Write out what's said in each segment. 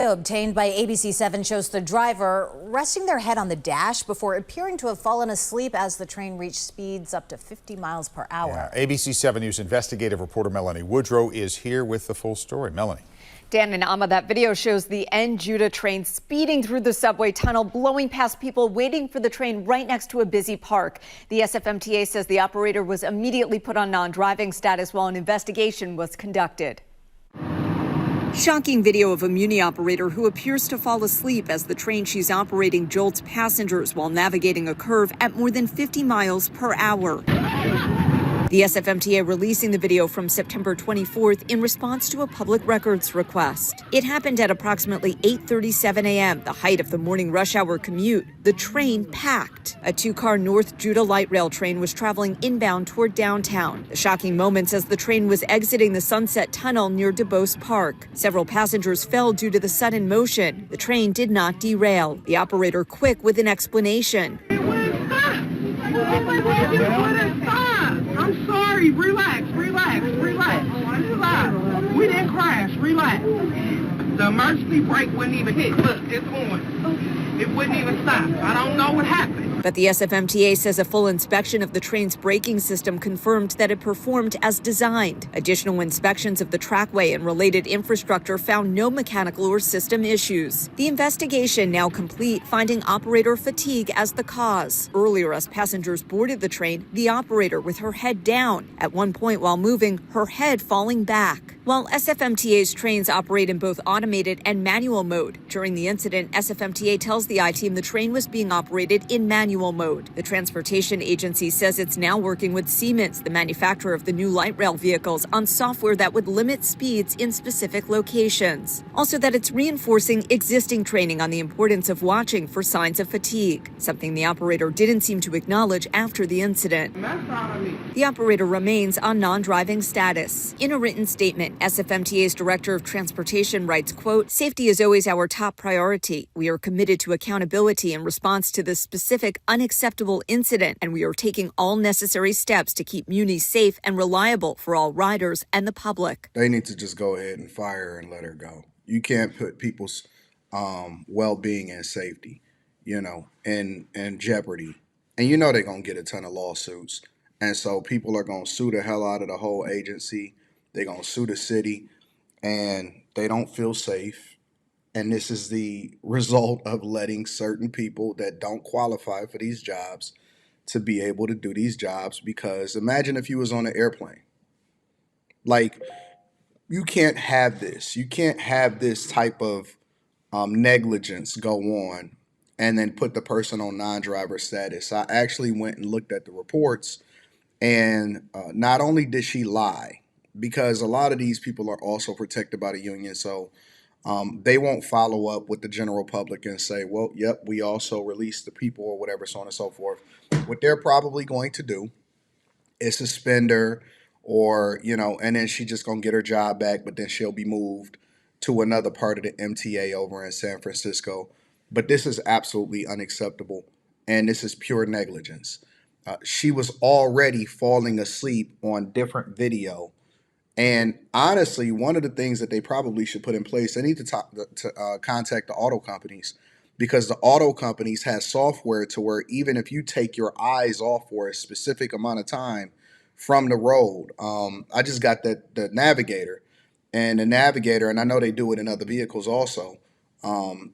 Video obtained by ABC7 shows the driver resting their head on the dash before appearing to have fallen asleep as the train reached speeds up to 50 miles per hour. Yeah, ABC7 News investigative reporter Melanie Woodrow is here with the full story. Melanie. Dan and Amma, that video shows the N-Judah train speeding through the subway tunnel, blowing past people waiting for the train right next to a busy park. The SFMTA says the operator was immediately put on non-driving status while an investigation was conducted. Shocking video of a Muni operator who appears to fall asleep as the train she's operating jolts passengers while navigating a curve at more than 50 miles per hour. The SFMTA releasing the video from September 24th in response to a public records request. It happened at approximately 8:37 a.m., the height of the morning rush hour commute. The train packed. A two-car North Judah light rail train was traveling inbound toward downtown. The shocking moments as the train was exiting the Sunset Tunnel near DuBose Park. Several passengers fell due to the sudden motion. The train did not derail. The operator quick with an explanation. I'm sorry. Relax. We didn't crash. Relax. The emergency brake wouldn't even hit. Look, it's on. It wouldn't even stop. I don't know what happened. But the SFMTA says a full inspection of the train's braking system confirmed that it performed as designed. Additional inspections of the trackway and related infrastructure found no mechanical or system issues. The investigation now complete, finding operator fatigue as the cause. Earlier, as passengers boarded the train, the operator with her head down. At one point while moving, her head falling back. While SFMTA's trains operate in both automated and manual mode, during the incident, SFMTA tells the I-Team the train was being operated in manual mode. The transportation agency says it's now working with Siemens, the manufacturer of the new light rail vehicles, on software that would limit speeds in specific locations. Also that it's reinforcing existing training on the importance of watching for signs of fatigue, something the operator didn't seem to acknowledge after the incident. The operator remains on non-driving status. In a written statement, SFMTA's Director of Transportation writes, quote, "Safety is always our top priority. We are committed to accountability in response to this specific unacceptable incident, and we are taking all necessary steps to keep Muni safe and reliable for all riders and the public." They need to just go ahead and fire her and let her go. You can't put people's well-being and safety, in jeopardy. And they're going to get a ton of lawsuits. And so people are going to sue the hell out of the whole agency. They're going to sue the city, and they don't feel safe. And this is the result of letting certain people that don't qualify for these jobs to be able to do these jobs. Because imagine if you was on an airplane. Like, you can't have this. You can't have this type of negligence go on and then put the person on non-driver status. I actually went and looked at the reports, and not only did she lie, because a lot of these people are also protected by the union, so they won't follow up with the general public and say, well, yep, we also released the people or whatever, so on and so forth. What they're probably going to do is suspend her, or, and then she's just going to get her job back, but then she'll be moved to another part of the MTA over in San Francisco. But this is absolutely unacceptable, and this is pure negligence. She was already falling asleep on different video. And honestly, one of the things that they probably should put in place, they need to contact the auto companies, because the auto companies have software to where even if you take your eyes off for a specific amount of time from the road, I just got the Navigator, and I know they do it in other vehicles also.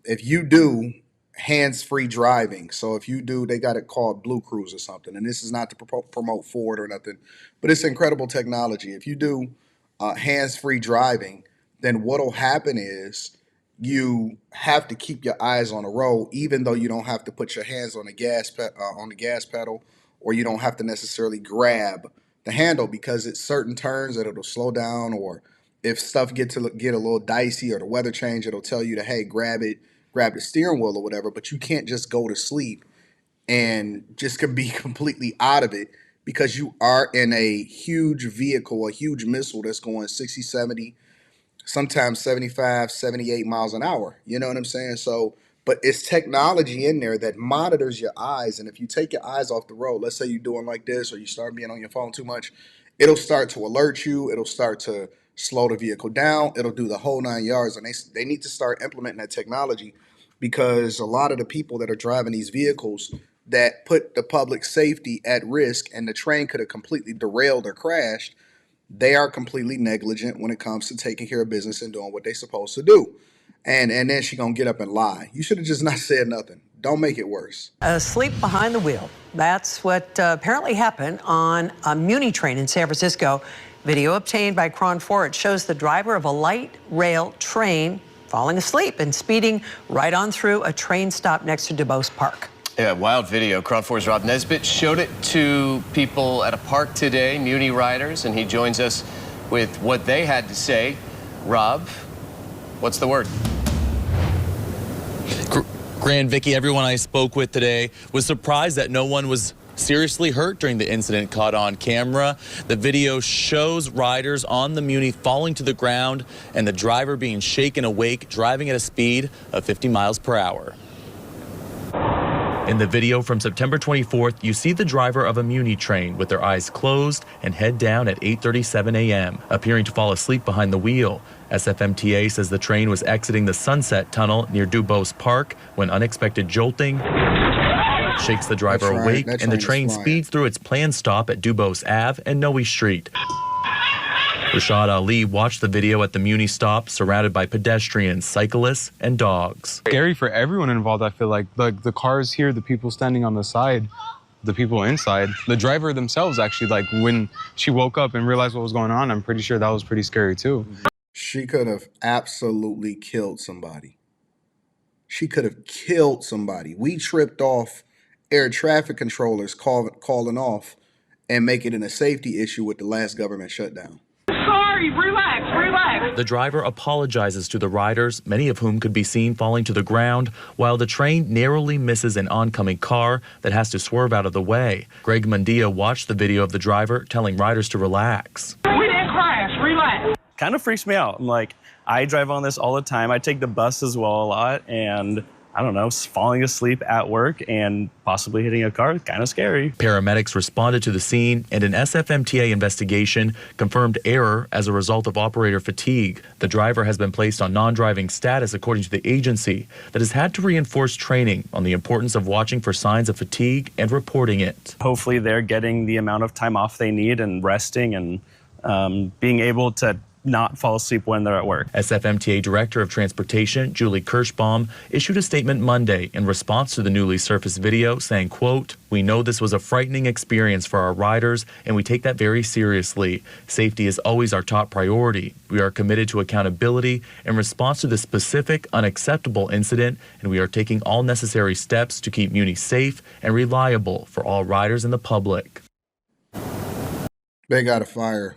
If you do hands-free driving, so if you do, they got it called Blue Cruise or something, and this is not to promote Ford or nothing, but it's incredible technology. If you do hands-free driving, then what'll happen is you have to keep your eyes on the road, even though you don't have to put your hands on the gas pedal, or you don't have to necessarily grab the handle, because it's certain turns that it'll slow down, or if stuff get a little dicey or the weather change, it'll tell you to, hey, grab the steering wheel or whatever. But you can't just go to sleep and just can be completely out of it, because you are in a huge vehicle, a huge missile that's going 60, 70, sometimes 75, 78 miles an hour. You know what I'm saying? So, but it's technology in there that monitors your eyes. And if you take your eyes off the road, let's say you're doing like this, or you start being on your phone too much, it'll start to alert you. It'll start to slow the vehicle down. It'll do the whole 9 yards. And they need to start implementing that technology, because a lot of the people that are driving these vehicles that put the public safety at risk and the train could have completely derailed or crashed, they are completely negligent when it comes to taking care of business and doing what they're supposed to do. And then she gonna get up and lie. You should have just not said nothing. Don't make it worse. Asleep behind the wheel. That's what apparently happened on a Muni train in San Francisco. Video obtained by Cron 4. It shows the driver of a light rail train falling asleep and speeding right on through a train stop next to DuBose Park. Yeah, wild video. Cron 4's Rob Nesbitt showed it to people at a park today, Muni riders, and he joins us with what they had to say. Rob, what's the word? Grand Vicky, everyone I spoke with today was surprised that no one was seriously hurt during the incident caught on camera. The video shows riders on the Muni falling to the ground and the driver being shaken awake, driving at a speed of 50 miles per hour. In the video from September 24th, you see the driver of a Muni train with their eyes closed and head down at 8:37 a.m., appearing to fall asleep behind the wheel. SFMTA says the train was exiting the Sunset Tunnel near DuBose Park when unexpected jolting shakes the driver awake, and the train speeds through its planned stop at DuBose Ave and Noe Street. Rashad Ali watched the video at the Muni stop, surrounded by pedestrians, cyclists, and dogs. Scary for everyone involved, I feel like. The cars here, the people standing on the side, the people inside, the driver themselves, actually, like when she woke up and realized what was going on, I'm pretty sure that was pretty scary too. She could have absolutely killed somebody. She could have killed somebody. We tripped off air traffic controllers calling off and making it a safety issue with the last government shutdown. Sorry, relax, relax. The driver apologizes to the riders, many of whom could be seen falling to the ground, while the train narrowly misses an oncoming car that has to swerve out of the way. Greg Mundia watched the video of the driver, telling riders to relax. We didn't crash, relax. Kind of freaks me out. Like, I drive on this all the time. I take the bus as well a lot, and I don't know, falling asleep at work and possibly hitting a car, kind of scary. Paramedics responded to the scene, and an SFMTA investigation confirmed error as a result of operator fatigue. The driver has been placed on non-driving status, according to the agency, that has had to reinforce training on the importance of watching for signs of fatigue and reporting it. Hopefully they're getting the amount of time off they need and resting and being able to not fall asleep when they're at work. SFMTA Director of Transportation, Julie Kirschbaum, issued a statement Monday in response to the newly surfaced video saying, quote, "We know this was a frightening experience for our riders, and we take that very seriously. Safety is always our top priority. We are committed to accountability in response to this specific, unacceptable incident, and we are taking all necessary steps to keep Muni safe and reliable for all riders and the public." They gotta fire.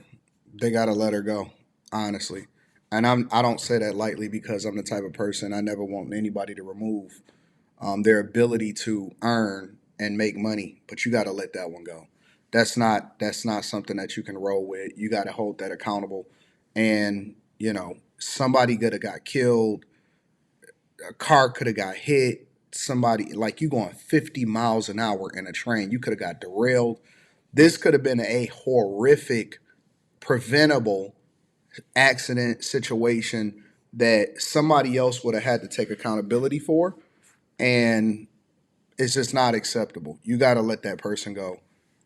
They gotta let her go. Honestly. And I don't say that lightly, because I'm the type of person I never want anybody to remove their ability to earn and make money, but you got to let that one go. That's not something that you can roll with. You got to hold that accountable. And, you know, somebody could have got killed. A car could have got hit. Somebody, like, you going 50 miles an hour in a train, you could have got derailed. This could have been a horrific, preventable accident situation that somebody else would have had to take accountability for, and it's just not acceptable. You got to let that person go,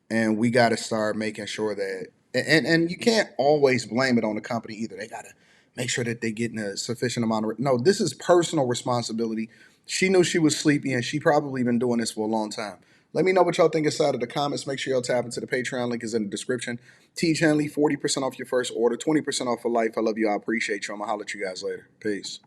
and we got to start making sure that, and you can't always blame it on the company either. They got to make sure that they're getting a sufficient amount of, no, this is personal responsibility. She knew she was sleepy, and she probably been doing this for a long time. Let me know what y'all think inside of the comments. Make sure y'all tap into the Patreon. Link is in the description. Teach Henley, 40% off your first order, 20% off for life. I love you. I appreciate you. I'm going to holler at you guys later. Peace.